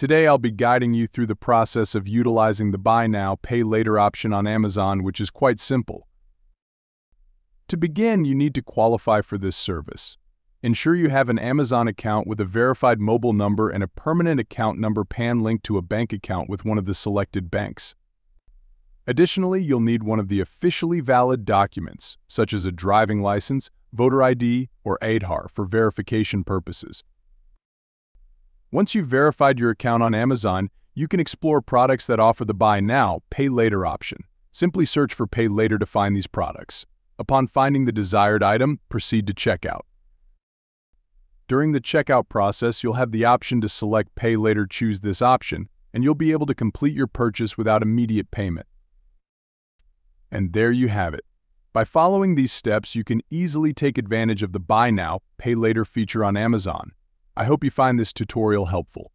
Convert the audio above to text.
Today I'll be guiding you through the process of utilizing the Buy Now, Pay Later option on Amazon, which is quite simple. To begin, you need to qualify for this service. Ensure you have an Amazon account with a verified mobile number and a permanent account number PAN linked to a bank account with one of the selected banks. Additionally, you'll need one of the officially valid documents, such as a driving license, voter ID, or Aadhaar for verification purposes. Once you've verified your account on Amazon, you can explore products that offer the Buy Now, Pay Later option. Simply search for Pay Later to find these products. Upon finding the desired item, proceed to checkout. During the checkout process, you'll have the option to select Pay Later. Choose this option, and you'll be able to complete your purchase without immediate payment. And there you have it. By following these steps, you can easily take advantage of the Buy Now, Pay Later feature on Amazon. I hope you find this tutorial helpful.